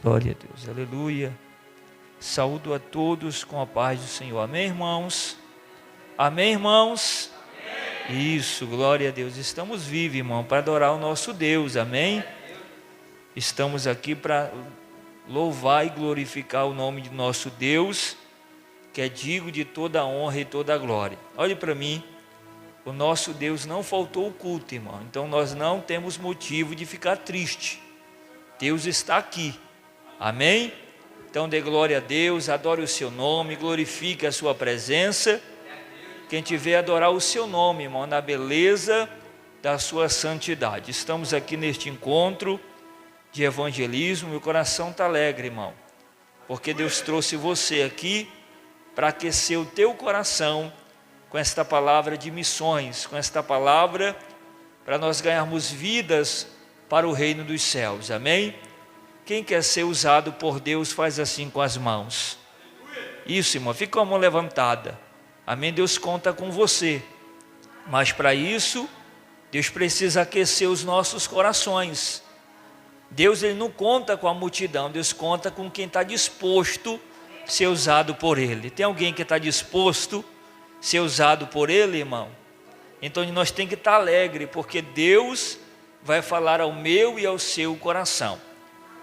Glória a Deus, aleluia. Saúdo a todos com a paz do Senhor. Amém, irmãos? Amém, irmãos? Amém. Isso, glória a Deus. Estamos vivos, irmão, para adorar o nosso Deus, amém? Estamos aqui para louvar e glorificar o nome de nosso Deus, que é digno de toda a honra e toda a glória. Olhe para mim, o nosso Deus não faltou o culto, irmão. Então nós não temos motivo de ficar triste. Deus está aqui, amém? Então dê glória a Deus, adore o seu nome, glorifique a sua presença. Quem tiver adorar o seu nome, irmão, na beleza da sua santidade. Estamos aqui neste encontro de evangelismo. Meu coração está alegre, irmão, porque Deus trouxe você aqui para aquecer o teu coração com esta palavra de missões, com esta palavra para nós ganharmos vidas para o reino dos céus, amém? Quem quer ser usado por Deus faz assim com as mãos. Isso, irmão, fica com a mão levantada, amém? Deus conta com você, mas para isso Deus precisa aquecer os nossos corações. Deus, ele não conta com a multidão, Deus conta com quem está disposto a ser usado por Ele. Tem alguém que está disposto a ser usado por Ele, irmão? Então nós temos que estar alegre, porque Deus vai falar ao meu e ao seu coração.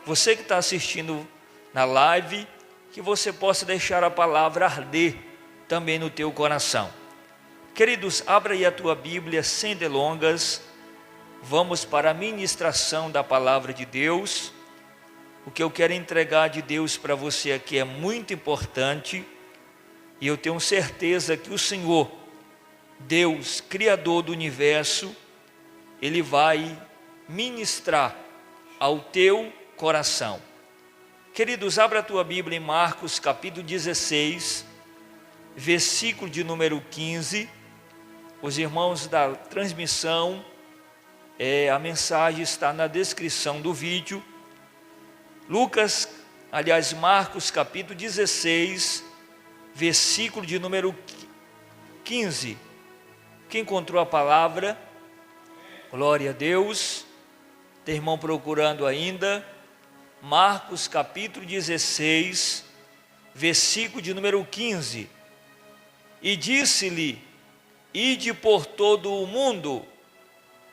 Você que está assistindo na live, que você possa deixar a palavra arder também no teu coração. Queridos, abra aí a tua Bíblia sem delongas. Vamos para a ministração da palavra de Deus. O que eu quero entregar de Deus para você aqui é muito importante. E eu tenho certeza que o Senhor, Deus, Criador do universo, Ele vai ministrar ao teu coração. Queridos, abra a tua Bíblia em Marcos capítulo 16, versículo de número 15. Os irmãos da transmissão, a mensagem está na descrição do vídeo. Marcos capítulo 16, versículo de número 15. Quem encontrou a palavra? Glória a Deus. Tem irmão procurando ainda? Marcos capítulo 16, versículo de número 15. E disse-lhe: ide por todo o mundo,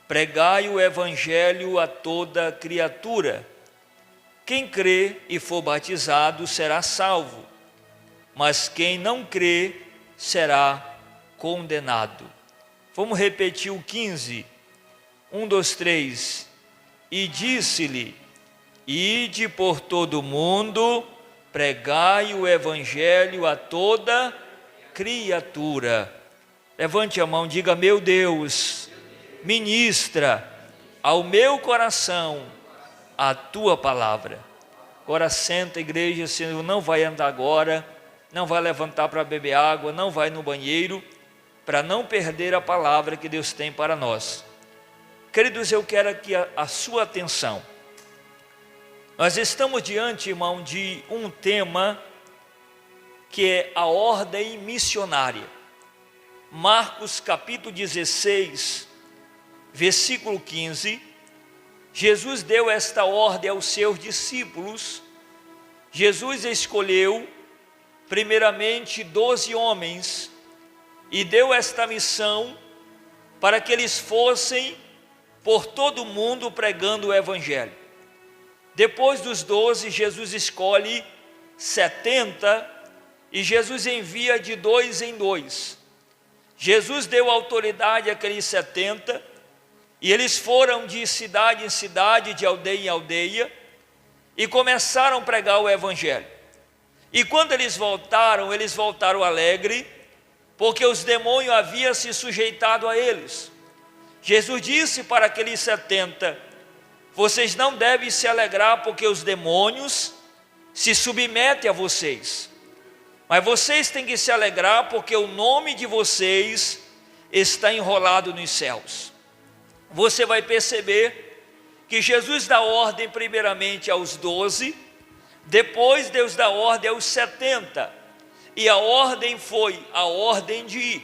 pregai o evangelho a toda criatura. Quem crê e for batizado será salvo, mas quem não crê será condenado. Vamos repetir o 15. 1, 2, 3. E disse-lhe: ide por todo o mundo, pregai o evangelho a toda criatura. Levante a mão, diga: meu Deus, ministra ao meu coração a tua palavra. Agora senta, igreja. Senhor, não vai andar agora, não vai levantar para beber água, não vai no banheiro, para não perder a palavra que Deus tem para nós. Queridos, eu quero aqui a sua atenção. Nós estamos diante, irmão, de um tema que é a ordem missionária. Marcos capítulo 16, versículo 15. Jesus deu esta ordem aos seus discípulos. Jesus escolheu primeiramente 12 homens e deu esta missão para que eles fossem por todo o mundo pregando o evangelho. Depois dos 12, Jesus escolhe 70 e Jesus envia de 2 em 2. Jesus deu autoridade àqueles 70 e eles foram de cidade em cidade, de aldeia em aldeia, e começaram a pregar o evangelho. E quando eles voltaram alegre, porque os demônios haviam se sujeitado a eles. Jesus disse para aqueles 70: vocês não devem se alegrar porque os demônios se submetem a vocês, mas vocês têm que se alegrar porque o nome de vocês está enrolado nos céus. Você vai perceber que Jesus dá ordem primeiramente aos 12, depois Deus dá ordem aos 70, e a ordem foi a ordem de ir.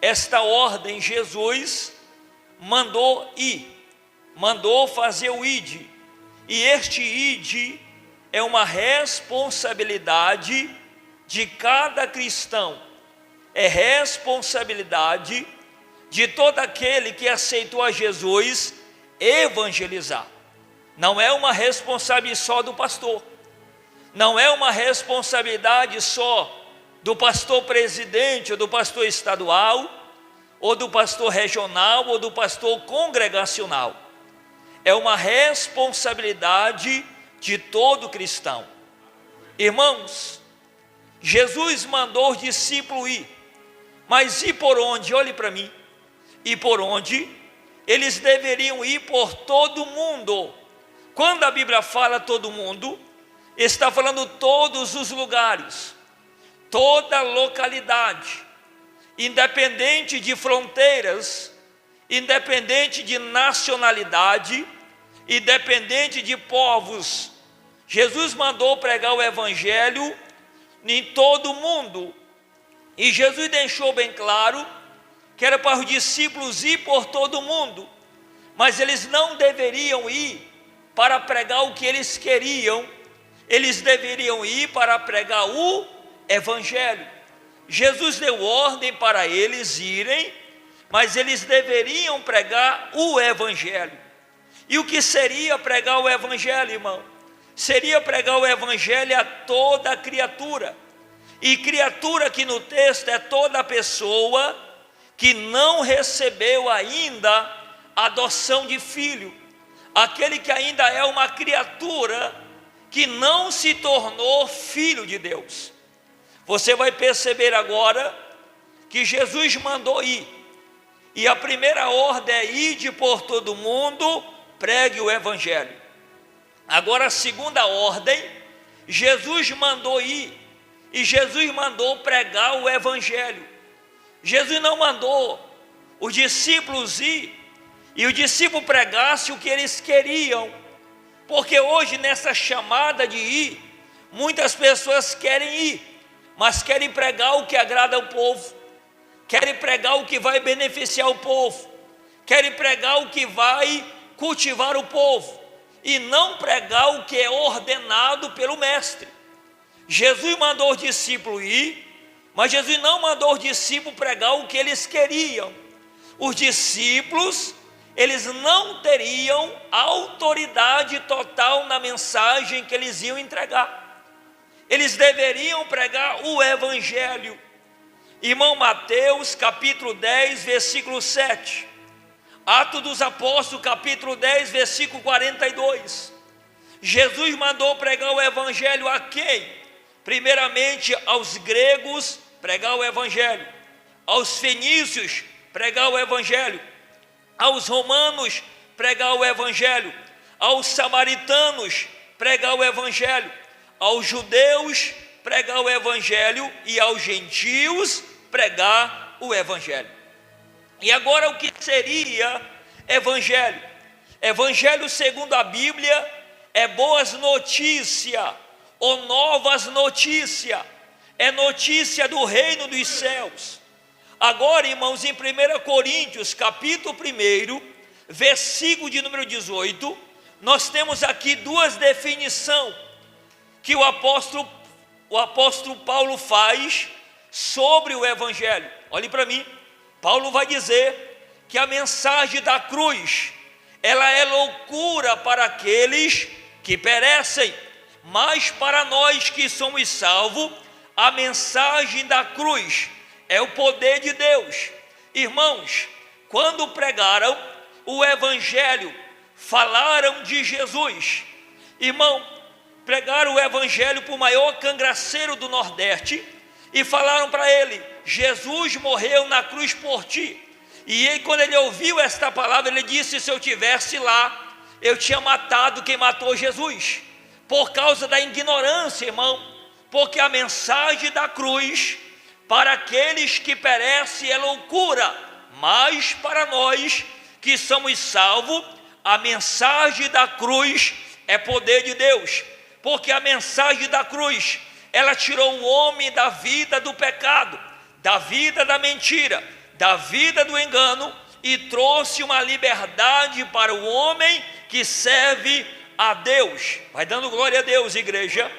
Esta ordem Jesus mandou ir, mandou fazer o ide, e este ide é uma responsabilidade de cada cristão, é responsabilidade de todo aquele que aceitou a Jesus evangelizar. Não é uma responsabilidade só do pastor, não é uma responsabilidade só do pastor presidente, ou do pastor estadual, ou do pastor regional, ou do pastor congregacional. É uma responsabilidade de todo cristão. Irmãos, Jesus mandou os discípulos ir, mas ir por onde? Olhe para mim. E por onde? Eles deveriam ir por todo mundo. Quando a Bíblia fala todo mundo, está falando todos os lugares, toda localidade, independente de fronteiras, independente de nacionalidade, independente de povos. Jesus mandou pregar o evangelho em todo o mundo, e Jesus deixou bem claro que era para os discípulos ir por todo o mundo, mas eles não deveriam ir para pregar o que eles queriam, eles deveriam ir para pregar o evangelho. Jesus deu ordem para eles irem, mas eles deveriam pregar o evangelho. E o que seria pregar o evangelho, irmão? Seria pregar o evangelho a toda criatura. E criatura aqui no texto é toda pessoa que não recebeu ainda a adoção de filho, aquele que ainda é uma criatura que não se tornou filho de Deus. Você vai perceber agora que Jesus mandou ir, e a primeira ordem é: ide por todo mundo, pregue o evangelho. Agora a segunda ordem, Jesus mandou ir, e Jesus mandou pregar o evangelho. Jesus não mandou os discípulos ir e o discípulo pregasse o que eles queriam, porque hoje nessa chamada de ir, muitas pessoas querem ir, mas querem pregar o que agrada ao povo, querem pregar o que vai beneficiar o povo, querem pregar o que vai cultivar o povo, e não pregar o que é ordenado pelo mestre. Jesus mandou os discípulos ir, mas Jesus não mandou os discípulos pregar o que eles queriam. Os discípulos, eles não teriam autoridade total na mensagem que eles iam entregar. Eles deveriam pregar o evangelho. Irmão, Mateus capítulo 10, versículo 7. Atos dos Apóstolos capítulo 10, versículo 42. Jesus mandou pregar o evangelho a quem? Primeiramente aos gregos, pregar o evangelho, aos fenícios, pregar o evangelho, aos romanos, pregar o evangelho, aos samaritanos, pregar o evangelho, aos judeus, pregar o evangelho, e aos gentios, pregar o evangelho. E agora, o que seria evangelho? Evangelho, segundo a Bíblia, é boas notícias, ou novas notícias, é notícia do reino dos céus. Agora, irmãos, em 1 Coríntios, capítulo 1, versículo de número 18, nós temos aqui duas definições que o apóstolo Paulo faz sobre o evangelho. Olhe para mim, Paulo vai dizer que a mensagem da cruz, ela é loucura para aqueles que perecem, mas para nós que somos salvos, a mensagem da cruz é o poder de Deus. Irmãos, quando pregaram o evangelho, falaram de Jesus. Irmão, pregaram o evangelho para o maior cangaceiro do Nordeste e falaram para ele: Jesus morreu na cruz por ti. E ele, quando ele ouviu esta palavra, ele disse: se eu tivesse lá, eu tinha matado quem matou Jesus. Por causa da ignorância, irmão, porque a mensagem da cruz para aqueles que perecem é loucura, mas para nós que somos salvos, a mensagem da cruz é poder de Deus, porque a mensagem da cruz, ela tirou o homem da vida do pecado, da vida da mentira, da vida do engano, e trouxe uma liberdade para o homem que serve a Deus. Vai dando glória a Deus, igreja.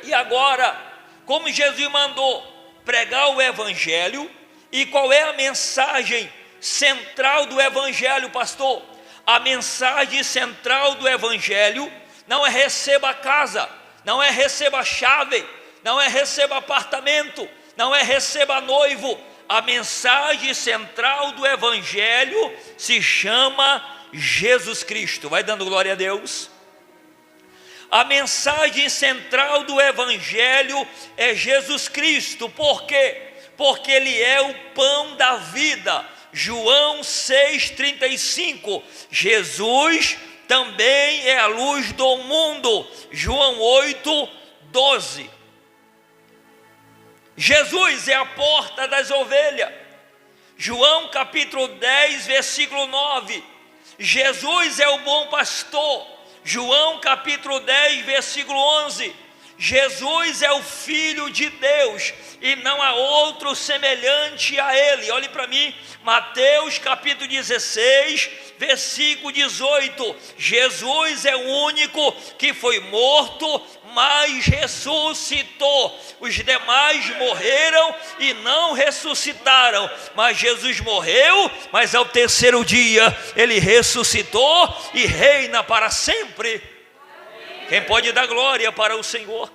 E agora, como Jesus mandou pregar o evangelho, e qual é a mensagem central do evangelho, pastor? A mensagem central do evangelho não é receba casa, não é receba chave, não é receba apartamento, não é receba noivo. A mensagem central do evangelho se chama Jesus Cristo. Vai dando glória a Deus. A mensagem central do evangelho é Jesus Cristo. Por quê? Porque ele é o pão da vida. João 6,35. Jesus também é a luz do mundo. João 8,12. Jesus é a porta das ovelhas. João capítulo 10, versículo 9. Jesus é o bom pastor. João capítulo 10, versículo 11. Jesus é o Filho de Deus e não há outro semelhante a ele. Olhe para mim, Mateus capítulo 16, versículo 18. Jesus é o único que foi morto, mas ressuscitou. Os demais morreram e não ressuscitaram, mas Jesus morreu, mas ao terceiro dia ele ressuscitou e reina para sempre. Quem pode dar glória para o Senhor?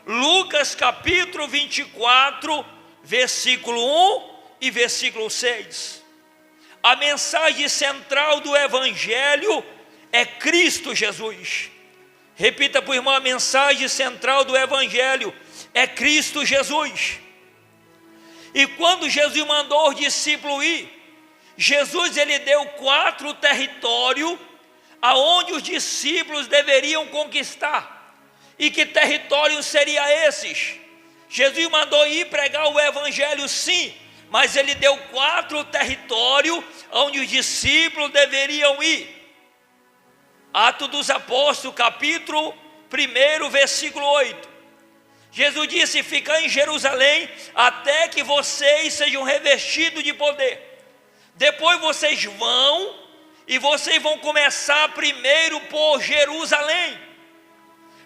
Lucas capítulo 24, versículo 1 e versículo 6. A mensagem central do evangelho é Cristo Jesus. Repita para o irmão, a mensagem central do evangelho é Cristo Jesus. E quando Jesus mandou os discípulos ir, Jesus ele deu 4 territórios aonde os discípulos deveriam conquistar. E que territórios seriam esses? Jesus mandou ir pregar o evangelho, sim, mas ele deu 4 territórios onde os discípulos deveriam ir. Atos dos Apóstolos, capítulo 1, versículo 8. Jesus disse: ficai em Jerusalém até que vocês sejam revestidos de poder. Depois vocês vão, e vocês vão começar primeiro por Jerusalém.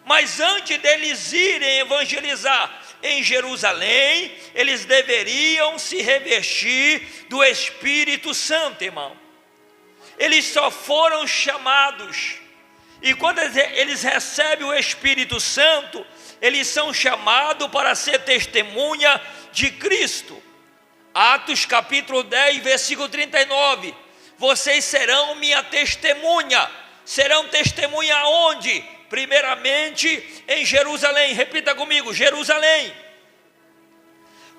Mas antes deles irem evangelizar em Jerusalém, eles deveriam se revestir do Espírito Santo, irmão. Eles só foram chamados, e quando eles recebem o Espírito Santo, eles são chamados para ser testemunha de Cristo. Atos capítulo 10, versículo 39. Vocês serão minha testemunha. Serão testemunha aonde? Primeiramente em Jerusalém. Repita comigo, Jerusalém.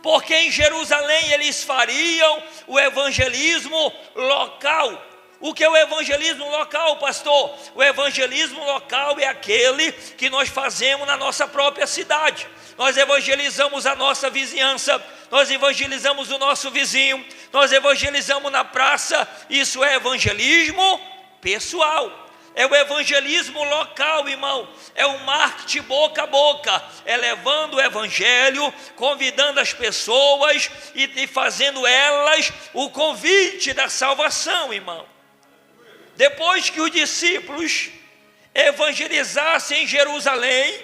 Porque em Jerusalém eles fariam o evangelismo local. O que é o evangelismo local, pastor? O evangelismo local é aquele que nós fazemos na nossa própria cidade. Nós evangelizamos a nossa vizinhança, nós evangelizamos o nosso vizinho, nós evangelizamos na praça. Isso é evangelismo pessoal. É o evangelismo local, irmão. É o marketing boca a boca. É levando o evangelho, convidando as pessoas e fazendo elas o convite da salvação, irmão. Depois que os discípulos evangelizassem em Jerusalém,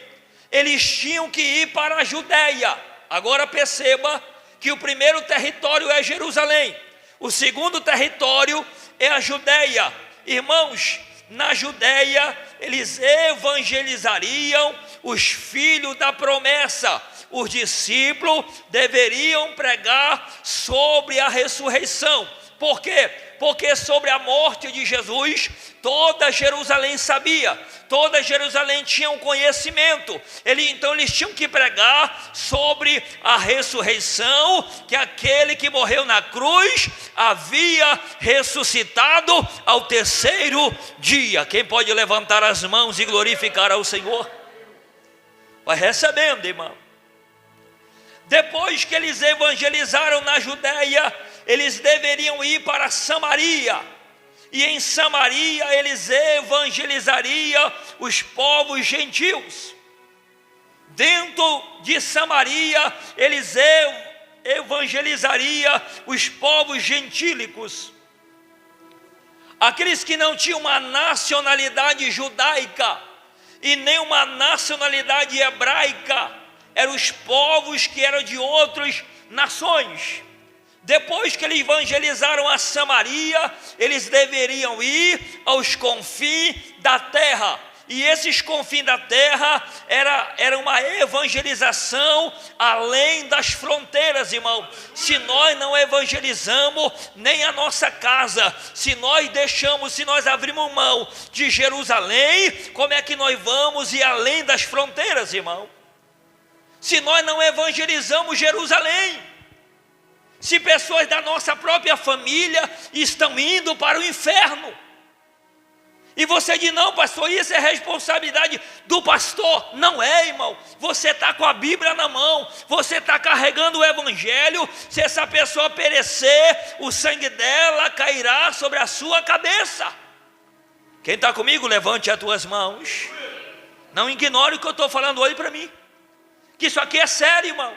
eles tinham que ir para a Judeia. Agora perceba que o primeiro território é Jerusalém. O segundo território é a Judeia. Irmãos, na Judeia, eles evangelizariam os filhos da promessa. Os discípulos deveriam pregar sobre a ressurreição. Por quê? Porque sobre a morte de Jesus, toda Jerusalém sabia, toda Jerusalém tinha um conhecimento. Então eles tinham que pregar sobre a ressurreição, que aquele que morreu na cruz havia ressuscitado ao terceiro dia. Quem pode levantar as mãos e glorificar ao Senhor? Vai recebendo, irmão. Depois que eles evangelizaram na Judeia, eles deveriam ir para Samaria. E em Samaria eles evangelizariam os povos gentios. Dentro de Samaria eles evangelizariam os povos gentílicos. Aqueles que não tinham uma nacionalidade judaica e nem uma nacionalidade hebraica, eram os povos que eram de outras nações. Depois que eles evangelizaram a Samaria, eles deveriam ir aos confins da terra. E esses confins da terra era uma evangelização além das fronteiras, irmão. Se nós não evangelizamos nem a nossa casa, se nós abrimos mão de Jerusalém, como é que nós vamos ir além das fronteiras, irmão? Se nós não evangelizamos Jerusalém, se pessoas da nossa própria família estão indo para o inferno, e você diz, não pastor, isso é responsabilidade do pastor. Não é, irmão. Você está com a Bíblia na mão, você está carregando o Evangelho. Se essa pessoa perecer, o sangue dela cairá sobre a sua cabeça. Quem está comigo, levante as tuas mãos. Não ignore o que eu estou falando hoje para mim, que isso aqui é sério, irmão.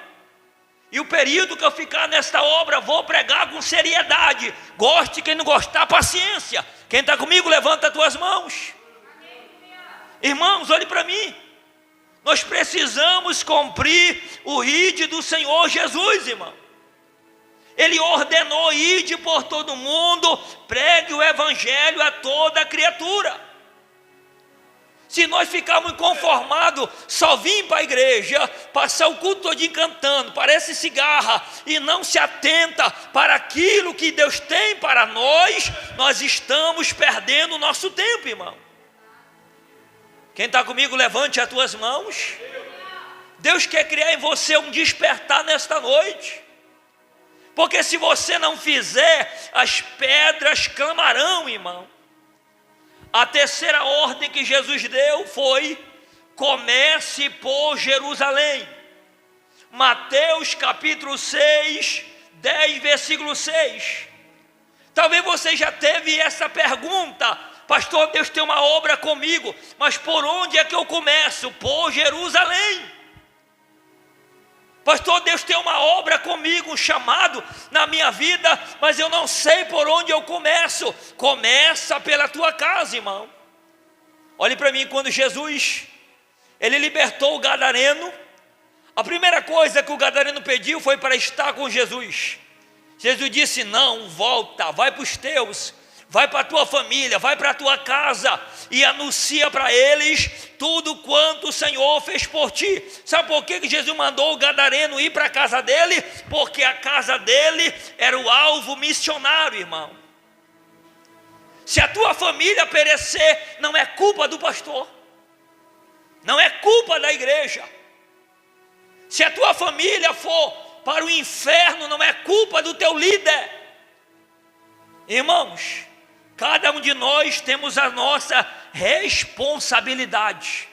E o período que eu ficar nesta obra, vou pregar com seriedade. Goste, quem não gostar, paciência. Quem está comigo, levanta as tuas mãos. Irmãos, olhe para mim. Nós precisamos cumprir o ide do Senhor Jesus, irmão. Ele ordenou, ide por todo mundo, pregue o Evangelho a toda criatura. Se nós ficarmos conformados, só vir para a igreja, passar o culto todinho cantando, parece cigarra, e não se atenta para aquilo que Deus tem para nós estamos perdendo o nosso tempo, irmão. Quem está comigo, levante as tuas mãos. Deus quer criar em você um despertar nesta noite, porque se você não fizer, as pedras clamarão, irmão. A terceira ordem que Jesus deu foi: comece por Jerusalém. Mateus capítulo 6, 10, versículo 6. Talvez você já teve essa pergunta: pastor, Deus tem uma obra comigo, mas por onde é que eu começo? Por Jerusalém. Pastor, Deus tem uma obra comigo, um chamado na minha vida, mas eu não sei por onde eu começo. Começa pela tua casa, irmão. Olhe para mim, quando Jesus, ele libertou o gadareno, a primeira coisa que o gadareno pediu foi para estar com Jesus. Jesus disse: não, volta, vai para os teus, vai para a tua família, vai para a tua casa e anuncia para eles tudo quanto o Senhor fez por ti. Sabe por que Jesus mandou o gadareno ir para a casa dele? Porque a casa dele era o alvo missionário, irmão. Se a tua família perecer, não é culpa do pastor, não é culpa da igreja. Se a tua família for para o inferno, não é culpa do teu líder. Irmãos, cada um de nós temos a nossa responsabilidade.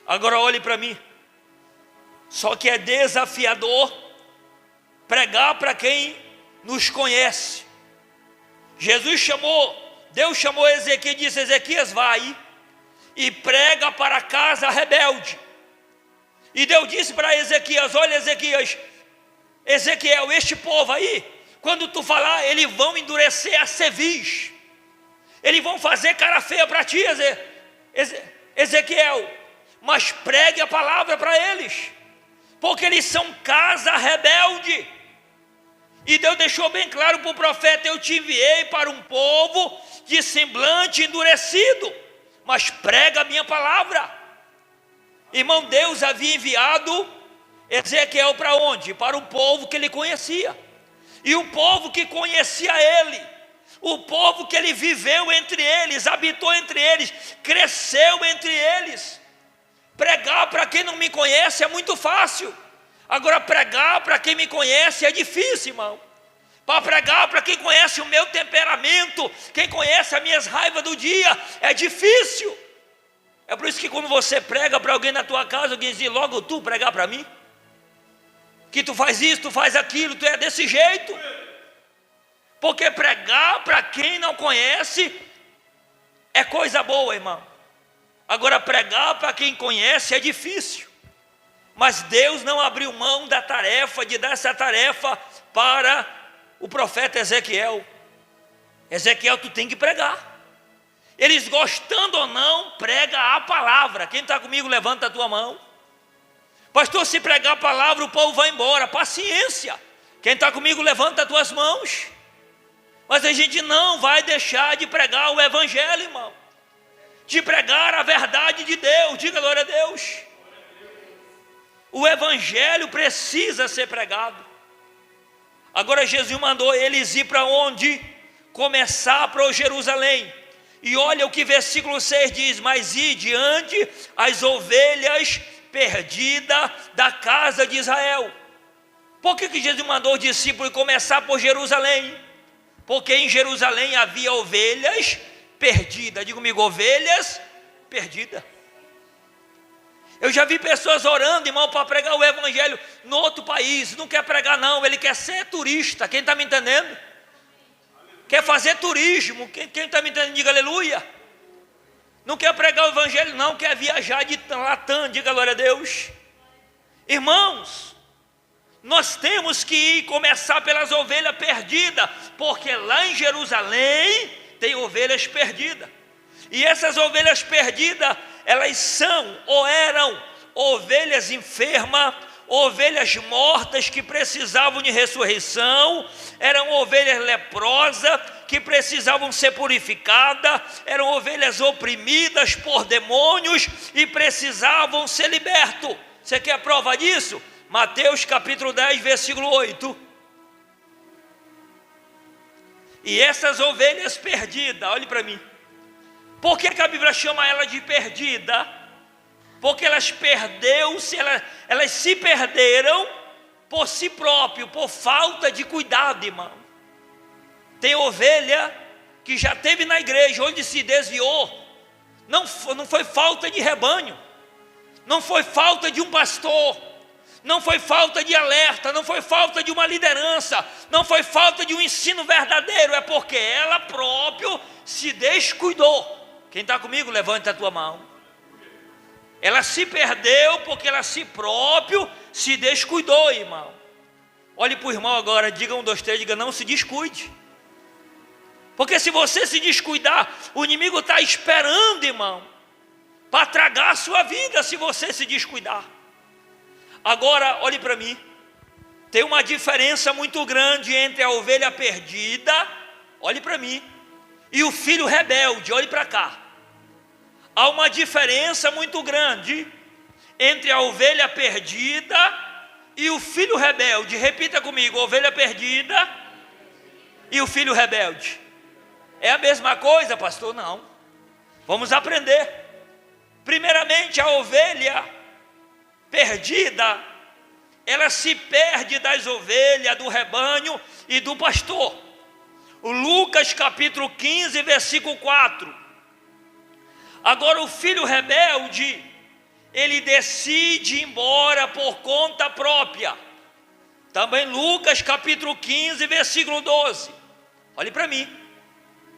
Agora olhe para mim. Só que é desafiador pregar para quem nos conhece. Deus chamou Ezequiel e disse: Ezequias, vai e prega para a casa rebelde. E Deus disse para Ezequias: olha, Ezequiel, este povo aí, quando tu falar, eles vão endurecer a cerviz, eles vão fazer cara feia para ti, Ezequiel, mas pregue a palavra para eles, porque eles são casa rebelde. E Deus deixou bem claro para o profeta: eu te enviei para um povo de semblante endurecido, mas prega a minha palavra. Irmão, Deus havia enviado Ezequiel para onde? Para o povo que ele conhecia. E o povo que conhecia ele, o povo que ele viveu entre eles, habitou entre eles, cresceu entre eles. Pregar para quem não me conhece é muito fácil. Agora pregar para quem me conhece é difícil, irmão. Para pregar para quem conhece o meu temperamento, quem conhece as minhas raivas do dia, é difícil. É por isso que quando você prega para alguém na tua casa, alguém diz: logo tu pregar para mim? Que tu faz isso, tu faz aquilo, tu é desse jeito. Porque pregar para quem não conhece é coisa boa, irmão. Agora pregar para quem conhece é difícil. Mas Deus não abriu mão da tarefa, de dar essa tarefa para o profeta Ezequiel. Ezequiel, tu tem que pregar. Eles gostando ou não, prega a palavra. Quem está comigo, levanta a tua mão. Pastor, se pregar a palavra, o povo vai embora. Paciência. Quem está comigo, levanta as tuas mãos. Mas a gente não vai deixar de pregar o evangelho, irmão. De pregar a verdade de Deus. Diga glória a Deus. O evangelho precisa ser pregado. Agora Jesus mandou eles ir para onde? Começar para Jerusalém. E olha o que versículo 6 diz: mas ir diante as ovelhas perdidas da casa de Israel. Por que Jesus mandou os discípulos começar por Jerusalém? Porque em Jerusalém havia ovelhas perdidas. Diga comigo, ovelhas perdidas. Eu já vi pessoas orando, irmão, para pregar o evangelho no outro país. Não quer pregar não, ele quer ser turista. Quem está me entendendo? Quer fazer turismo. Quem está me entendendo, diga aleluia. Não quer pregar o evangelho não, quer viajar de Latam. Diga glória a Deus. Irmãos, nós temos que ir começar pelas ovelhas perdidas, porque lá em Jerusalém tem ovelhas perdidas. E essas ovelhas perdidas, elas são ou eram ovelhas enfermas, ovelhas mortas que precisavam de ressurreição, eram ovelhas leprosas que precisavam ser purificadas, eram ovelhas oprimidas por demônios e precisavam ser libertos. Você quer prova disso? Mateus capítulo 10, versículo 8. E essas ovelhas perdidas, olhe para mim. Por que a Bíblia chama ela de perdida? Porque elas se perderam por si próprio, por falta de cuidado, irmão. Tem ovelha que já teve na igreja, onde se desviou. Não foi falta de rebanho, não foi falta de um pastor, não foi falta de alerta, não foi falta de uma liderança, não foi falta de um ensino verdadeiro, é porque ela própria se descuidou. Quem está comigo, levanta a tua mão. Ela se perdeu porque ela si próprio se descuidou, irmão. Olhe para o irmão agora, diga 1, 2, 3, diga não se descuide. Porque se você se descuidar, o inimigo está esperando, irmão, para tragar a sua vida se você se descuidar. Agora, olhe para mim. Tem uma diferença muito grande entre a ovelha perdida, olhe para mim, e o filho rebelde, olhe para cá. Há uma diferença muito grande entre a ovelha perdida e o filho rebelde. Repita comigo, ovelha perdida e o filho rebelde. É a mesma coisa, pastor? Não. Vamos aprender. Primeiramente, a ovelha perdida, ela se perde das ovelhas, do rebanho e do pastor. O Lucas capítulo 15, versículo 4. Agora o filho rebelde, ele decide ir embora por conta própria. Também Lucas capítulo 15, versículo 12. Olhe para mim,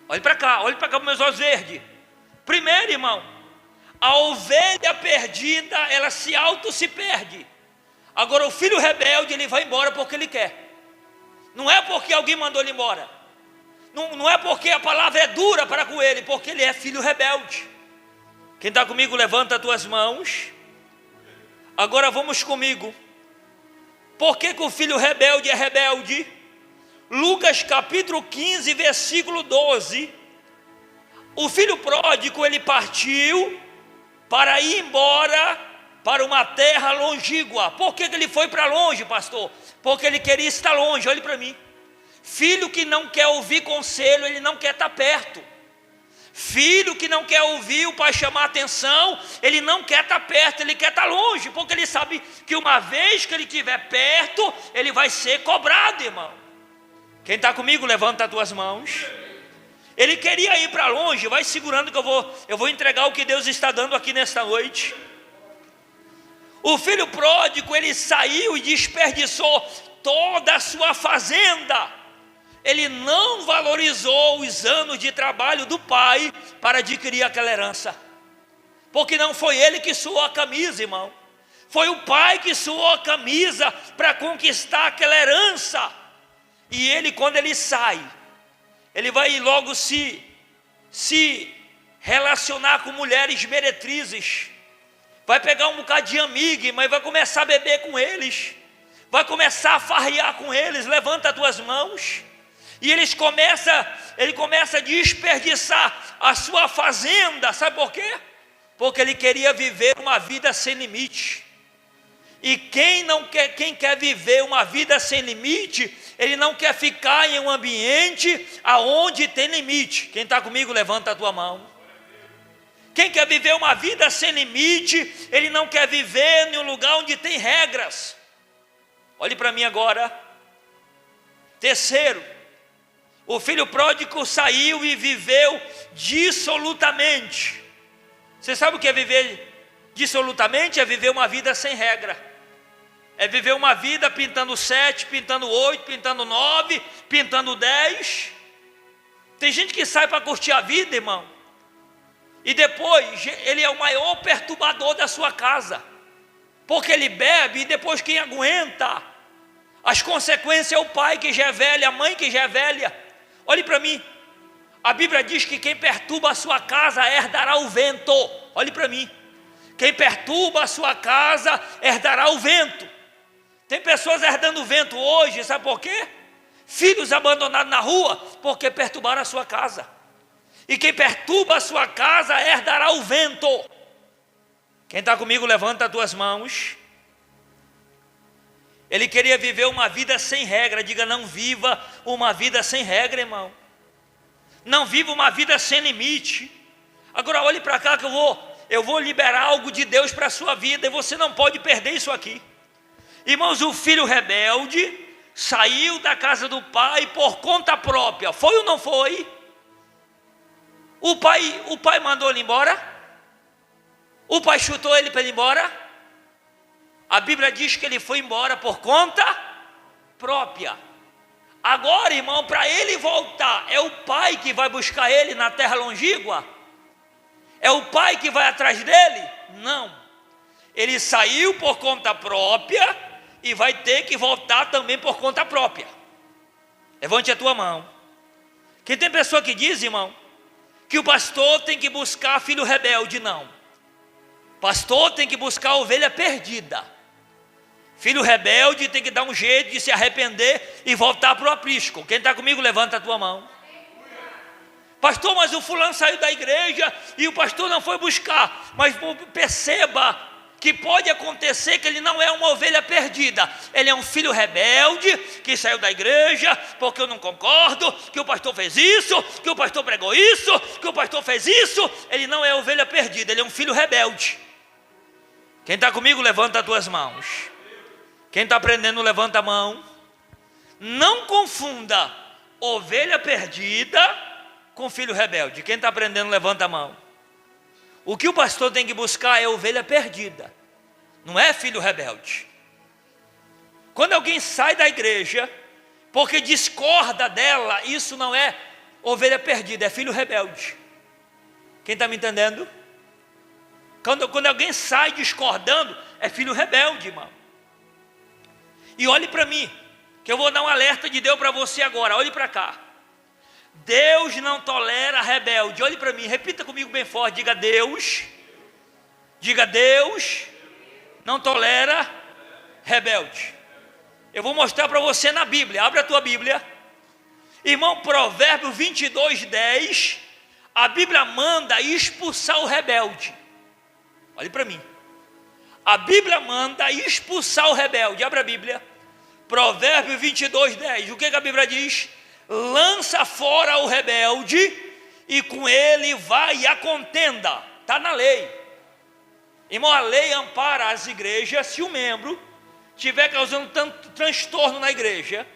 olhe para cá com meus olhos verdes. Primeiro, irmão, a ovelha perdida, ela se perde. Agora o filho rebelde, ele vai embora porque ele quer. Não é porque alguém mandou ele embora. Não é porque a palavra é dura para com ele, porque ele é filho rebelde. Quem está comigo, levanta as tuas mãos. Agora vamos comigo. Por que o filho rebelde é rebelde? Lucas capítulo 15, versículo 12. O filho pródigo, ele partiu para ir embora para uma terra longínqua. Por que ele foi para longe, pastor? Porque ele queria estar longe, olhe para mim. Filho que não quer ouvir conselho, ele não quer estar perto. Filho que não quer ouvir o pai chamar a atenção, ele não quer estar perto, ele quer estar longe, porque ele sabe que uma vez que ele estiver perto, ele vai ser cobrado, irmão. Quem está comigo, levanta as tuas mãos. Ele queria ir para longe, vai segurando que eu vou entregar o que Deus está dando aqui nesta noite. O filho pródigo, ele saiu e desperdiçou toda a sua fazenda. Ele não valorizou os anos de trabalho do pai para adquirir aquela herança. Porque não foi ele que suou a camisa, irmão. Foi o pai que suou a camisa para conquistar aquela herança. E ele, quando ele sai, ele vai logo se relacionar com mulheres meretrizes, vai pegar um bocado de amigo, mas vai começar a beber com eles, vai começar a farrear com eles. Levanta as tuas mãos. E ele começa a desperdiçar a sua fazenda. Sabe por quê? Porque ele queria viver uma vida sem limite. E quem quer viver uma vida sem limite, ele não quer ficar em um ambiente aonde tem limite. Quem está comigo, levanta a tua mão. Quem quer viver uma vida sem limite, ele não quer viver em um lugar onde tem regras. Olhe para mim agora. Terceiro, o filho pródigo saiu e viveu dissolutamente. Você sabe o que é viver dissolutamente? É viver uma vida sem regra. É viver uma vida pintando 7, pintando 8, pintando 9, pintando 10. Tem gente que sai para curtir a vida, irmão, e depois ele é o maior perturbador da sua casa, porque ele bebe e depois quem aguenta as consequências é o pai que já é velho, a mãe que já é velha. Olhe para mim, a Bíblia diz que quem perturba a sua casa herdará o vento. Olhe para mim, quem perturba a sua casa herdará o vento. Tem pessoas herdando o vento hoje, sabe por quê? Filhos abandonados na rua, porque perturbaram a sua casa. E quem perturba a sua casa herdará o vento. Quem está comigo, levanta as tuas mãos. Ele queria viver uma vida sem regra. Diga, não viva uma vida sem regra, irmão. Não viva uma vida sem limite. Agora olhe para cá que eu vou liberar algo de Deus para a sua vida, e você não pode perder isso aqui. Irmãos, o filho rebelde saiu da casa do pai por conta própria. Foi ou não foi? O pai mandou ele embora? O pai chutou ele para ele ir embora? A Bíblia diz que ele foi embora por conta própria. Agora, irmão, para ele voltar, é o pai que vai buscar ele na terra longínqua? É o pai que vai atrás dele? Não. Ele saiu por conta própria e vai ter que voltar também por conta própria. Levante a tua mão. Que tem pessoa que diz, irmão, que o pastor tem que buscar filho rebelde. Não. Pastor tem que buscar a ovelha perdida. Filho rebelde tem que dar um jeito de se arrepender e voltar para o aprisco. Quem está comigo, levanta a tua mão. Pastor, mas o fulano saiu da igreja e o pastor não foi buscar. Mas perceba que pode acontecer que ele não é uma ovelha perdida. Ele é um filho rebelde que saiu da igreja porque eu não concordo, que o pastor fez isso, que o pastor pregou isso, que o pastor fez isso. Ele não é ovelha perdida, ele é um filho rebelde. Quem está comigo, levanta as tuas mãos. Quem está aprendendo, levanta a mão. Não confunda ovelha perdida com filho rebelde. Quem está aprendendo, levanta a mão. O que o pastor tem que buscar é ovelha perdida, não é filho rebelde. Quando alguém sai da igreja porque discorda dela, isso não é ovelha perdida, é filho rebelde. Quem está me entendendo? Quando alguém sai discordando, é filho rebelde, irmão. E olhe para mim, que eu vou dar um alerta de Deus para você agora. Olhe para cá. Deus não tolera rebelde. Olhe para mim, repita comigo bem forte. Diga, Deus não tolera rebelde. Eu vou mostrar para você na Bíblia. Abre a tua Bíblia. Irmão, Provérbios 22:10. A Bíblia manda expulsar o rebelde. Olhe para mim. A Bíblia manda expulsar o rebelde. Abre a Bíblia. Provérbios 22:10. O que a Bíblia diz? Lança fora o rebelde e com ele vai a contenda. Está na lei. Irmão, a lei ampara as igrejas. Se o membro estiver causando tanto transtorno na igreja,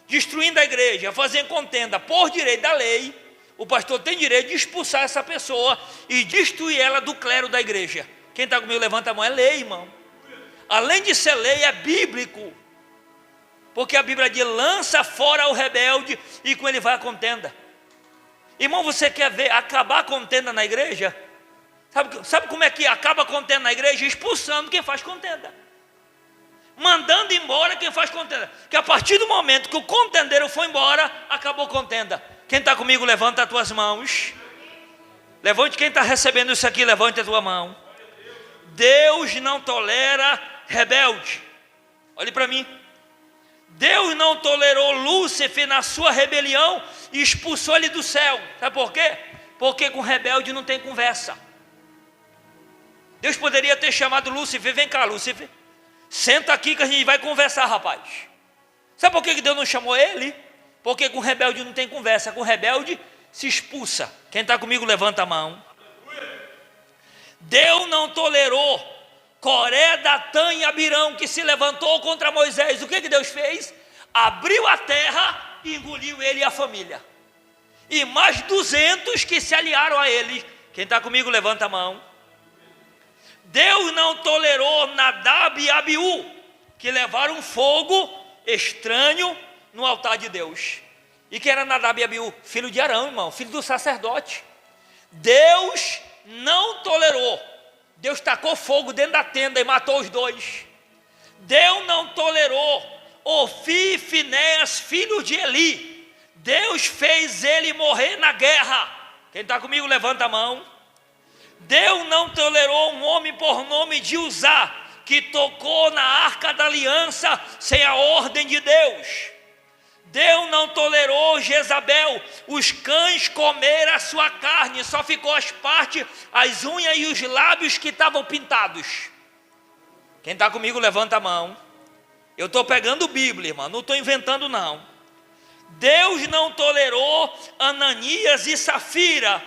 destruindo a igreja, fazendo contenda por direito da lei, o pastor tem direito de expulsar essa pessoa e destruir ela do clero da igreja. Quem está comigo, levanta a mão. É lei, irmão. Além de ser lei, é bíblico. Porque a Bíblia diz, lança fora o rebelde e com ele vai a contenda. Irmão, você quer ver acabar a contenda na igreja? Sabe como é que acaba a contenda na igreja? Expulsando quem faz contenda. Mandando embora quem faz contenda. Que a partir do momento que o contendeiro foi embora, acabou a contenda. Quem está comigo, levanta as tuas mãos. Levante, quem está recebendo isso aqui, levante a tua mão. Deus não tolera rebelde. Olhe para mim. Deus não tolerou Lúcifer na sua rebelião e expulsou ele do céu. Sabe por quê? Porque com rebelde não tem conversa. Deus poderia ter chamado Lúcifer: vem cá, Lúcifer, senta aqui que a gente vai conversar, rapaz. Sabe por que Deus não chamou ele? Porque com rebelde não tem conversa. Com rebelde se expulsa. Quem está comigo, levanta a mão. Deus não tolerou Coré, Datã e Abirão, que se levantou contra Moisés. O que Deus fez? Abriu a terra e engoliu ele e a família. E mais 200 que se aliaram a ele. Quem está comigo, levanta a mão. Deus não tolerou Nadab e Abiú, que levaram fogo estranho no altar de Deus. E quem era Nadab e Abiú? Filho de Arão, irmão, filho do sacerdote. Deus não tolerou. Deus tacou fogo dentro da tenda e matou os dois. Deus não tolerou Ofni e Finéias, filhos de Eli. Deus fez ele morrer na guerra. Quem está comigo, levanta a mão. Deus não tolerou um homem por nome de Uzá, que tocou na arca da aliança sem a ordem de Deus. Deus não tolerou Jezabel, os cães comeram a sua carne, só ficou as partes, as unhas e os lábios que estavam pintados. Quem está comigo, levanta a mão. Eu estou pegando Bíblia, irmão, não estou inventando não. Deus não tolerou Ananias e Safira,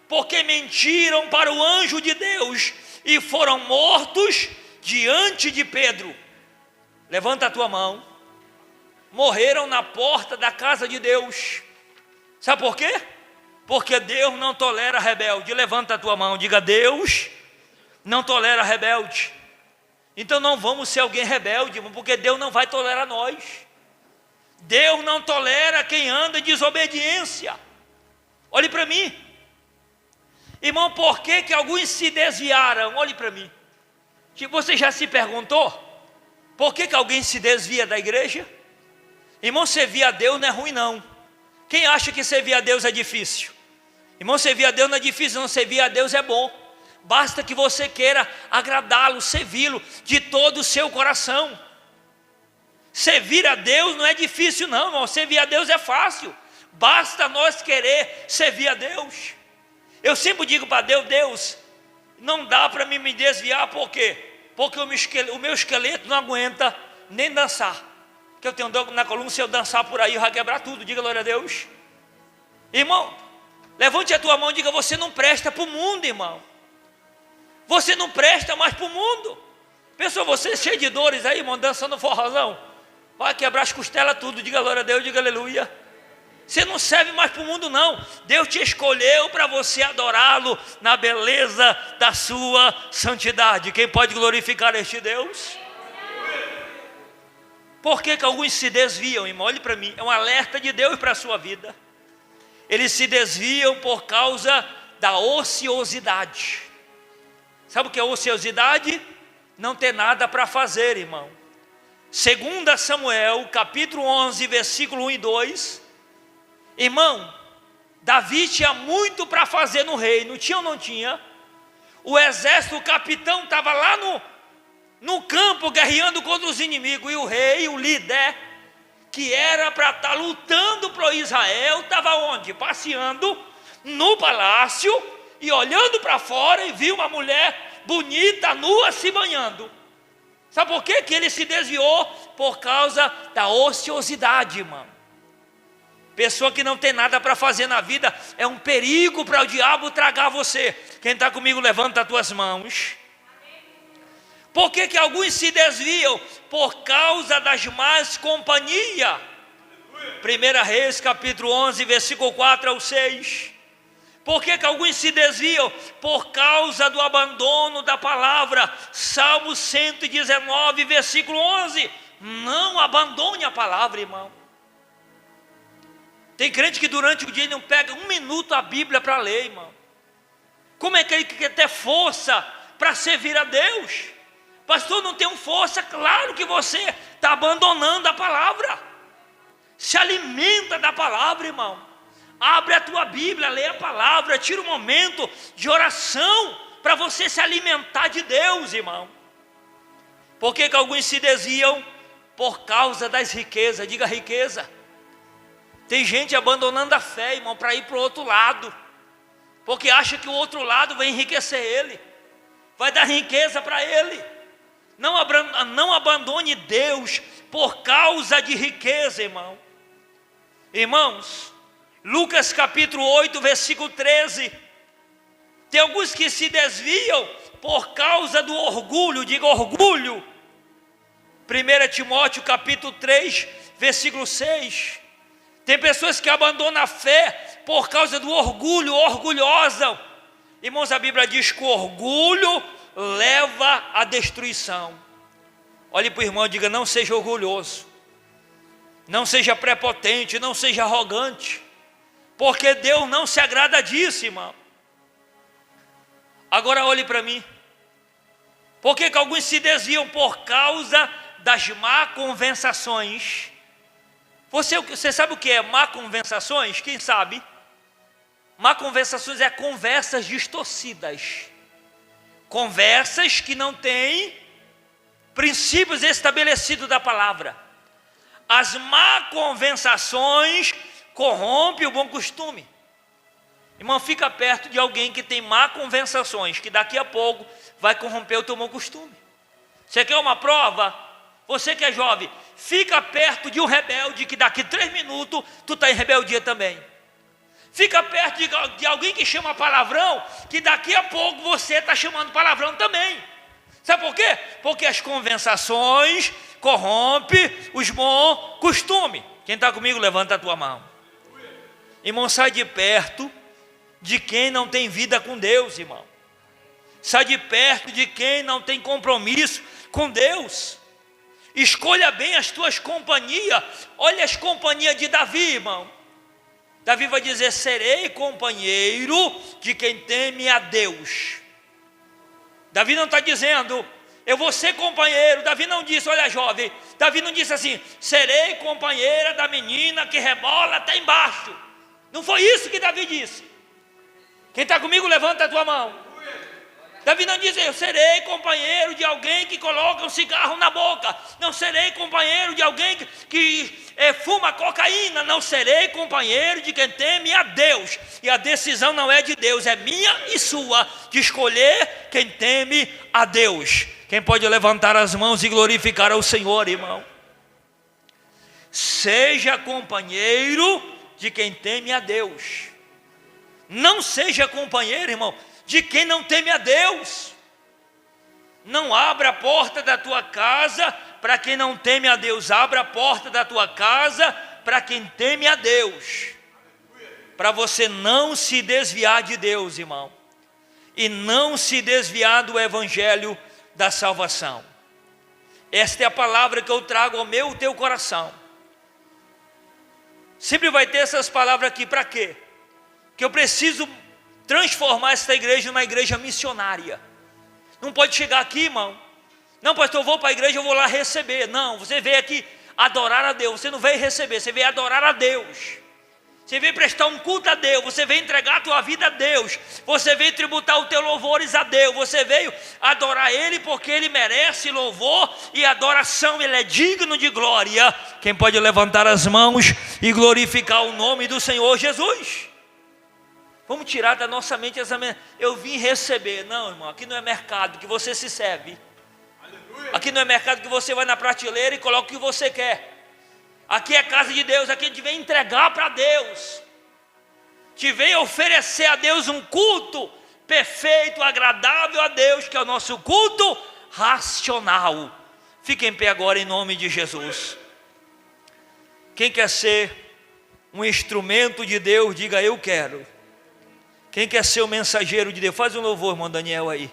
porque mentiram para o anjo de Deus e foram mortos diante de Pedro. Levanta a tua mão. Morreram na porta da casa de Deus. Sabe por quê? Porque Deus não tolera rebelde. Levanta a tua mão, diga: Deus não tolera rebelde. Então não vamos ser alguém rebelde, porque Deus não vai tolerar nós. Deus não tolera quem anda em desobediência. Olhe para mim, irmão, por que alguns se desviaram? Olhe para mim. Você já se perguntou por que alguém se desvia da igreja? Irmão, servir a Deus não é ruim não. Quem acha que servir a Deus é difícil? Irmão, servir a Deus não é difícil não, servir a Deus é bom. Basta que você queira agradá-lo, servi-lo de todo o seu coração. Servir a Deus não é difícil não, irmão. Servir a Deus é fácil. Basta nós querer servir a Deus. Eu sempre digo para Deus: Deus, não dá para mim me desviar, por quê? Porque o meu esqueleto não aguenta nem dançar. Que eu tenho dor na coluna, se eu dançar por aí, eu vou quebrar tudo. Diga glória a Deus. Irmão, levante a tua mão e diga: você não presta para o mundo, irmão. Você não presta mais para o mundo. Pessoal, você cheio de dores aí, irmão, dançando forrozão, vai quebrar as costelas tudo. Diga glória a Deus, diga aleluia. Você não serve mais para o mundo não. Deus te escolheu para você adorá-lo na beleza da sua santidade. Quem pode glorificar este Deus? Por que alguns se desviam, irmão? Olhe para mim, é um alerta de Deus para a sua vida. Eles se desviam por causa da ociosidade. Sabe o que é ociosidade? Não ter nada para fazer, irmão. 2 Samuel, capítulo 11, versículo 1 e 2. Irmão, Davi tinha muito para fazer no reino, tinha ou não tinha? O exército, o capitão estava lá no campo guerreando contra os inimigos, e o rei, o líder, que era para estar lutando para Israel, estava onde? Passeando no palácio e olhando para fora e viu uma mulher bonita, nua, se banhando. Sabe por quê? Que ele se desviou? Por causa da ociosidade, irmão. Pessoa que não tem nada para fazer na vida é um perigo para o diabo tragar você. Quem está comigo, levanta as tuas mãos. Por que alguns se desviam? Por causa das más companhias. 1 Reis, capítulo 11, versículo 4 ao 6. Por que alguns se desviam? Por causa do abandono da palavra. Salmo 119, versículo 11. Não abandone a palavra, irmão. Tem crente que durante o dia não pega um minuto a Bíblia para ler, irmão. Como é que ele quer ter força para servir a Deus? Pastor, não tenho força. Claro que você está abandonando a palavra. Se alimenta da palavra, irmão. Abre a tua Bíblia, lê a palavra, tira um momento de oração para você se alimentar de Deus, irmão. Por que alguns se desviam? Por causa das riquezas. Diga riqueza. Tem gente abandonando a fé, irmão, para ir para o outro lado, porque acha que o outro lado vai enriquecer ele, vai dar riqueza para ele. Não abandone Deus por causa de riqueza, irmão. Irmãos, Lucas capítulo 8, versículo 13. Tem alguns que se desviam por causa do orgulho. Diga orgulho. 1 Timóteo capítulo 3, versículo 6. Tem pessoas que abandonam a fé por causa do orgulho, orgulhosa. Irmãos, a Bíblia diz que o orgulho leva à destruição. Olhe para o irmão e diga: não seja orgulhoso, não seja prepotente, não seja arrogante, porque Deus não se agrada disso, irmão. Agora olhe para mim. Por que alguns se desviam? Por causa das má conversações. Você sabe o que é má conversações? Quem sabe? Má conversações é conversas distorcidas, conversas que não têm princípios estabelecidos da palavra. As má conversações corrompem o bom costume. Irmão, fica perto de alguém que tem má conversações, que daqui a pouco vai corromper o teu bom costume. Você quer uma prova? Você que é jovem, fica perto de um rebelde, que daqui 3 minutos tu está em rebeldia também. Fica perto de alguém que chama palavrão, que daqui a pouco você está chamando palavrão também. Sabe por quê? Porque as conversações corrompem os bons costumes. Quem está comigo, levanta a tua mão. Irmão, sai de perto de quem não tem vida com Deus, irmão. Sai de perto de quem não tem compromisso com Deus. Escolha bem as tuas companhias. Olha as companhias de Davi, irmão. Davi vai dizer: serei companheiro de quem teme a Deus. Davi não está dizendo: eu vou ser companheiro. Davi não disse, olha jovem, Davi não disse assim: serei companheira da menina que rebola até embaixo. Não foi isso que Davi disse. Quem está comigo, levanta a tua mão. Davi não diz: eu serei companheiro de alguém que coloca um cigarro na boca. Não serei companheiro de alguém que fuma cocaína. Não serei companheiro de quem teme a Deus. E a decisão não é de Deus, é minha e sua, de escolher quem teme a Deus. Quem pode levantar as mãos e glorificar ao Senhor, irmão? Seja companheiro de quem teme a Deus. Não seja companheiro, irmão, de quem não teme a Deus. Não abra a porta da tua casa para quem não teme a Deus. Abra a porta da tua casa para quem teme a Deus, para você não se desviar de Deus, irmão, e não se desviar do evangelho da salvação. Esta é a palavra que eu trago ao meu e teu coração. Sempre vai ter essas palavras aqui. Para quê? Que eu preciso transformar esta igreja numa igreja missionária. Não pode chegar aqui, irmão: não, pastor, eu vou para a igreja, eu vou lá receber. Não, você veio aqui adorar a Deus. Você não veio receber, você veio adorar a Deus. Você veio prestar um culto a Deus. Você veio entregar a tua vida a Deus. Você veio tributar os teus louvores a Deus. Você veio adorar Ele porque Ele merece louvor e adoração. Ele é digno de glória. Quem pode levantar as mãos e glorificar o nome do Senhor Jesus? Vamos tirar da nossa mente essa: eu vim receber. Não, irmão, aqui não é mercado que você se serve. Aqui não é mercado que você vai na prateleira e coloca o que você quer. Aqui é casa de Deus. Aqui a gente vem entregar para Deus. Te vem oferecer a Deus um culto perfeito, agradável a Deus, que é o nosso culto racional. Fique em pé agora em nome de Jesus. Quem quer ser um instrumento de Deus, diga: eu quero. Quem quer ser o mensageiro de Deus, faz um louvor, irmão Daniel aí.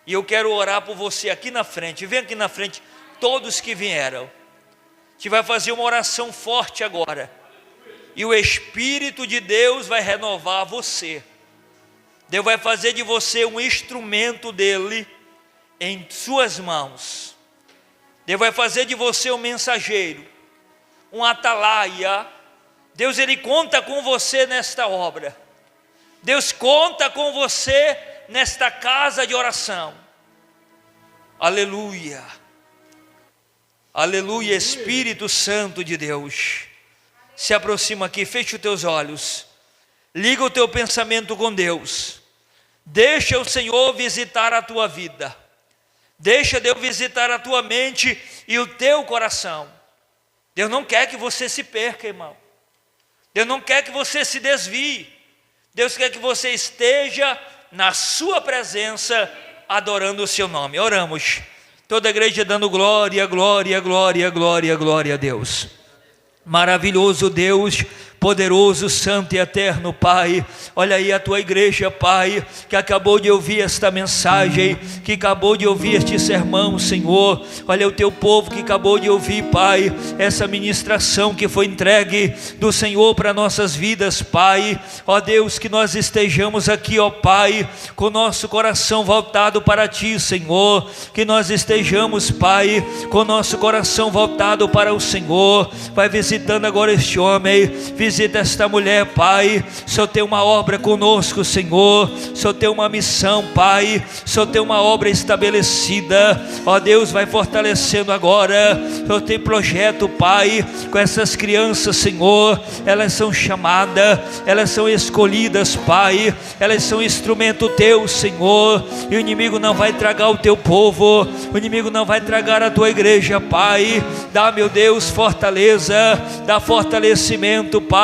E eu quero orar por você aqui na frente. Vem aqui na frente, todos que vieram. A gente vai fazer uma oração forte agora. E o Espírito de Deus vai renovar você. Deus vai fazer de você um instrumento dele em suas mãos. Deus vai fazer de você um mensageiro, um atalaia Deus, Ele conta com você nesta obra. Deus conta com você nesta casa de oração. Aleluia. Aleluia, Espírito Santo de Deus. Se aproxima aqui, fecha os teus olhos. Liga o teu pensamento com Deus. Deixa o Senhor visitar a tua vida. Deixa Deus visitar a tua mente e o teu coração. Deus não quer que você se perca, irmão. Deus não quer que você se desvie. Deus quer que você esteja na sua presença, adorando o seu nome. Oramos. Toda a igreja dando glória, glória, glória, glória, glória a Deus. Maravilhoso Deus, poderoso, santo e eterno Pai, olha aí a tua igreja, Pai, que acabou de ouvir esta mensagem, que acabou de ouvir este sermão, Senhor. Olha o teu povo que acabou de ouvir, Pai, essa ministração que foi entregue do Senhor para nossas vidas, Pai. Ó Deus, que nós estejamos aqui, ó Pai, com nosso coração voltado para Ti, Senhor. Que nós estejamos, Pai, com nosso coração voltado para o Senhor. Vai visitando agora este homem, visita esta mulher, Pai. O Senhor tem uma obra conosco, Senhor. O Senhor tem uma missão, Pai. O Senhor tem uma obra estabelecida. Ó Deus, vai fortalecendo agora. O Senhor tem projeto, Pai, com essas crianças, Senhor. Elas são chamadas, elas são escolhidas, Pai. Elas são instrumento Teu, Senhor. E o inimigo não vai tragar o Teu povo. O inimigo não vai tragar a Tua igreja, Pai. Dá, meu Deus, fortaleza. Dá fortalecimento, Pai.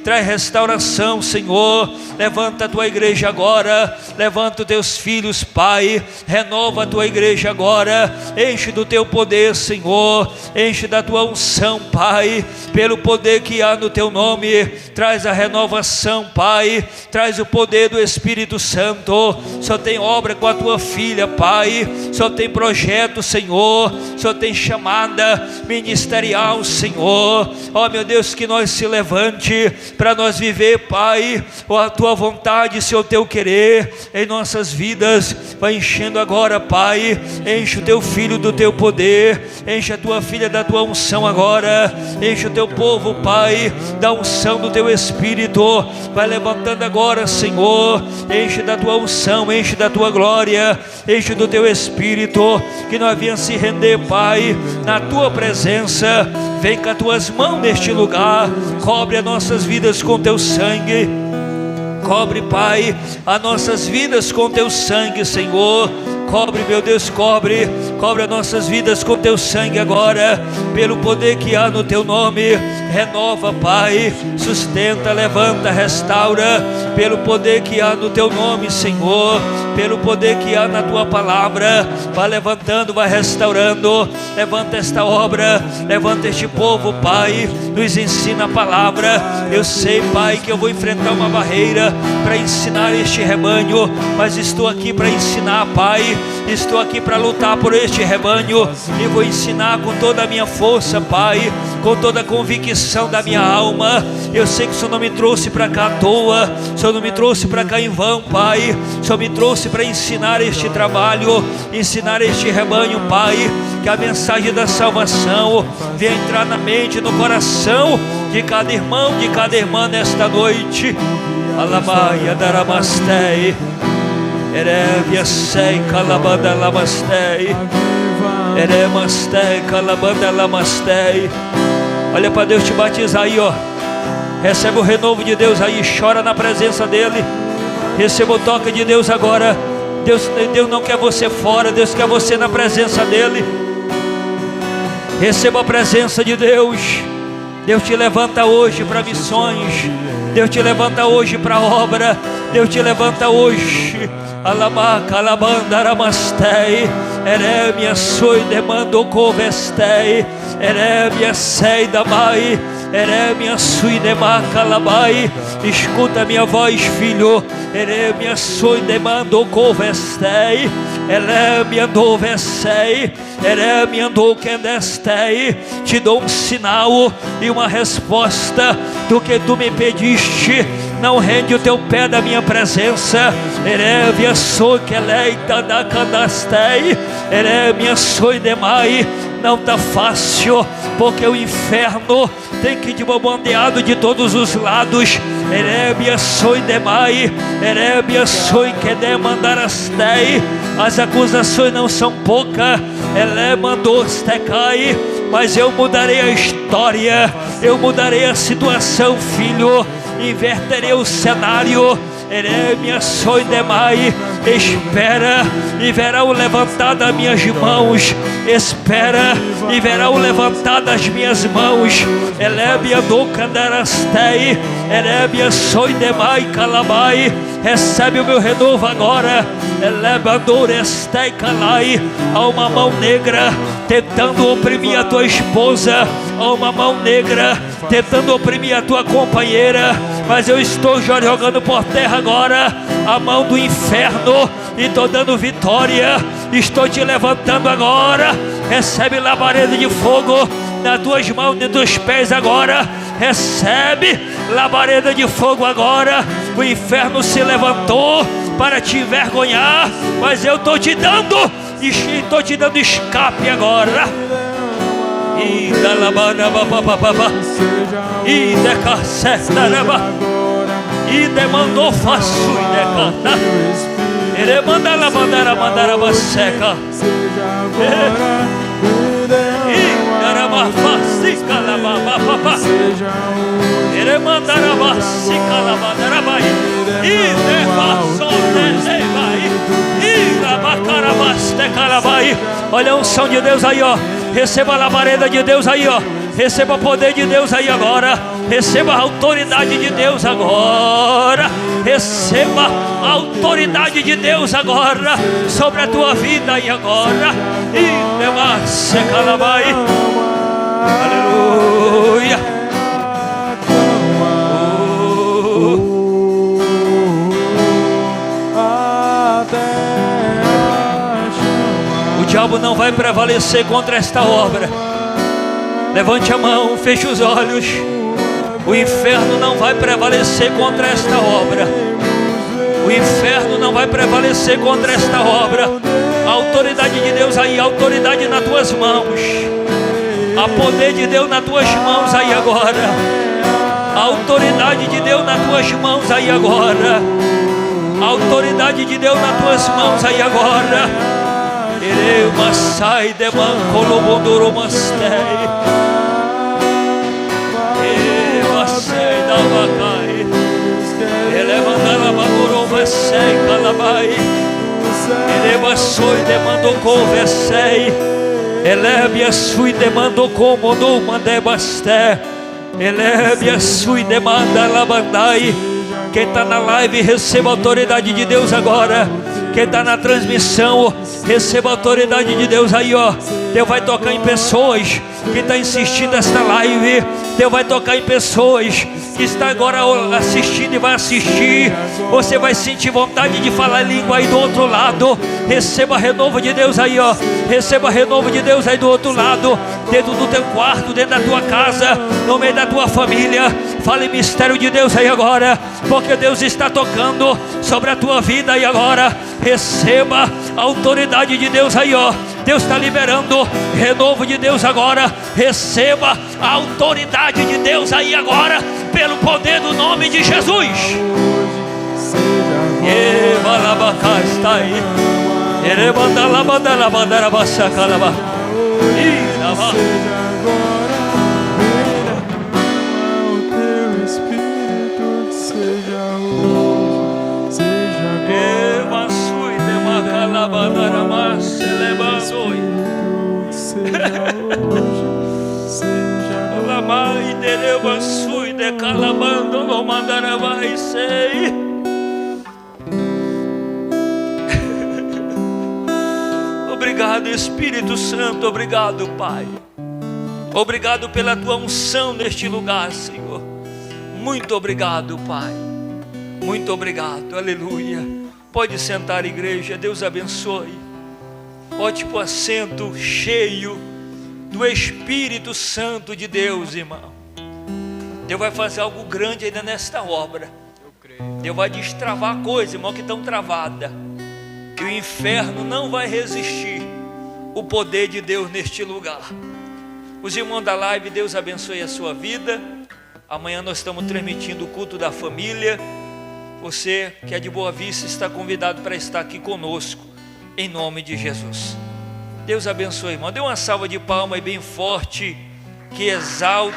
Traz restauração, Senhor. Levanta a Tua igreja agora. Levanta os Teus filhos, Pai. Renova a Tua igreja agora. Enche do Teu poder, Senhor. Enche da Tua unção, Pai. Pelo poder que há no Teu nome. Traz a renovação, Pai. Traz o poder do Espírito Santo. Só tem obra com a Tua filha, Pai. Só tem projeto, Senhor. Só tem chamada ministerial, Senhor. Ó meu Deus, que nós se levante para nós viver, Pai, a Tua vontade, Senhor, o Teu querer em nossas vidas. Vai enchendo agora, Pai. Enche o Teu filho do Teu poder. Enche a Tua filha da Tua unção agora. Enche o Teu povo, Pai, da unção do Teu Espírito. Vai levantando agora, Senhor. Enche da Tua unção, enche da Tua glória, enche do Teu Espírito. Que nós venhamos se render, Pai, na Tua presença. Vem com as Tuas mãos neste lugar. Cobre as nossas vidas com Teu sangue. Cobre, Pai, as nossas vidas com Teu sangue, Senhor. Cobre, meu Deus, cobre as nossas vidas com Teu sangue agora, pelo poder que há no Teu nome. Renova, Pai, sustenta, levanta, restaura, pelo poder que há no Teu nome, Senhor, pelo poder que há na Tua palavra. Vai levantando, vai restaurando. Levanta esta obra, levanta este povo, Pai, nos ensina a palavra. Eu sei, Pai, que eu vou enfrentar uma barreira para ensinar este rebanho, mas estou aqui para ensinar, Pai. Estou aqui para lutar por este rebanho e vou ensinar com toda a minha força, Pai, com toda a convicção da minha alma. Eu sei que o Senhor não me trouxe para cá à toa, o Senhor não me trouxe para cá em vão, Pai. O Senhor me trouxe para ensinar este trabalho, ensinar este rebanho, Pai. Que a mensagem da salvação venha entrar na mente, no coração de cada irmão, de cada irmã nesta noite. Alamaia daramastei, erevia sei calabanda lamastei, eremastei calabanda lamastei. Olha para Deus te batizar aí, ó. Recebe o renovo de Deus aí, chora na presença dEle. Receba o toque de Deus agora. Deus não quer você fora, Deus quer você na presença dEle. Receba a presença de Deus. Deus te levanta hoje para missões. Deus te levanta hoje para obra. Deus te levanta hoje. Alamaca, alabanda, aramastei. Eremia, soi, demando, covestei. Eremia, sei, damai. Eremia, sui, demaca, labai. Escuta a minha voz, filho. Eremia, soi, demando, covestei. Eremia, dovestei. Eremia, do que destei. Te dou um sinal e uma resposta do que tu me pediste. Não rende o teu pé da minha presença. Erevia sou que leita da cadastei. Eremia sou demai. não está fácil, porque o inferno tem que te bombardeado de todos os lados. Erebia soi demai, erebia soi que demandarastei. As acusações não são poucas, ele mandou stecai, mas eu mudarei a história, eu mudarei a situação, filho, inverterei o cenário. Eremia soi demai, espera e verá o levantar das minhas mãos, espera e verá o levantar das minhas mãos. Elebia do candarastei, Eremia soi demai calabai, recebe o meu renovo agora. Elebador estei calai. Há uma mão negra tentando oprimir a tua esposa, há uma mão negra tentando oprimir a tua companheira, mas eu estou jogando por terra agora a mão do inferno e estou dando vitória. Estou te levantando agora. Recebe labareda de fogo nas tuas mãos e nos teus pés agora. Recebe labareda de fogo agora. O inferno se levantou para te envergonhar, mas eu estou te dando escape agora. E da labana papapá, e de cacetaraba, e demandou faço e de canta. Ele manda la mandara seca. E daraba facica la papapá. Ele mandara vacica la mandara vai. E de faço de vai. E la bacarabaste calabai. Olha a unção de Deus aí, ó. Receba a labareda de Deus aí, ó. Receba o poder de Deus aí agora. Receba a autoridade de Deus agora. Receba a autoridade de Deus agora sobre a tua vida aí agora. E demais se calabai. Aleluia. O diabo não vai prevalecer contra esta obra. Levante a mão, feche os olhos. O inferno não vai prevalecer contra esta obra. O inferno não vai prevalecer contra esta obra. A autoridade de Deus aí, a autoridade nas tuas mãos. A poder de Deus nas tuas mãos aí agora. A autoridade de Deus nas tuas mãos aí agora. A autoridade de Deus nas tuas mãos aí agora. Ele masai de mancolobondoro mastei. Ele masai da vacai. Ele mandara maduro masei calabai. Ele masoi de mando conversei. Ele biasui de mando comodo mande basté. Ele biasui de manda labandai. Quem está na live receba a autoridade de Deus agora. Quem está na transmissão, receba a autoridade de Deus aí, ó. Deus vai tocar em pessoas que estão assistindo esta live. Deus vai tocar em pessoas que estão agora assistindo e vai assistir. Você vai sentir vontade de falar língua aí do outro lado. Receba renovo de Deus aí, ó. Receba renovo de Deus aí do outro lado. Dentro do teu quarto, dentro da tua casa, no meio da tua família. Fale mistério de Deus aí agora, porque Deus está tocando sobre a tua vida aí agora. Receba a autoridade de Deus aí, ó. Deus está liberando renovo de Deus agora. Receba a autoridade de Deus aí agora, pelo poder do nome de Jesus. Está aí. Obrigado, Espírito Santo, obrigado, Pai. Obrigado pela tua unção neste lugar, Senhor. Muito obrigado, Pai. Muito obrigado, aleluia. Pode sentar, igreja, Deus abençoe. Ótimo assento cheio do Espírito Santo de Deus, irmão. Deus vai fazer algo grande ainda nesta obra. Deus vai destravar coisas, irmão, que estão travadas, que o inferno não vai resistir. o poder de Deus neste lugar. Os irmãos da live, Deus abençoe a sua vida. Amanhã nós estamos transmitindo o culto da família. Você que é de Boa Vista está convidado para estar aqui conosco, em nome de Jesus. Deus abençoe, irmão. Dê uma salva de palmas bem forte, que exalta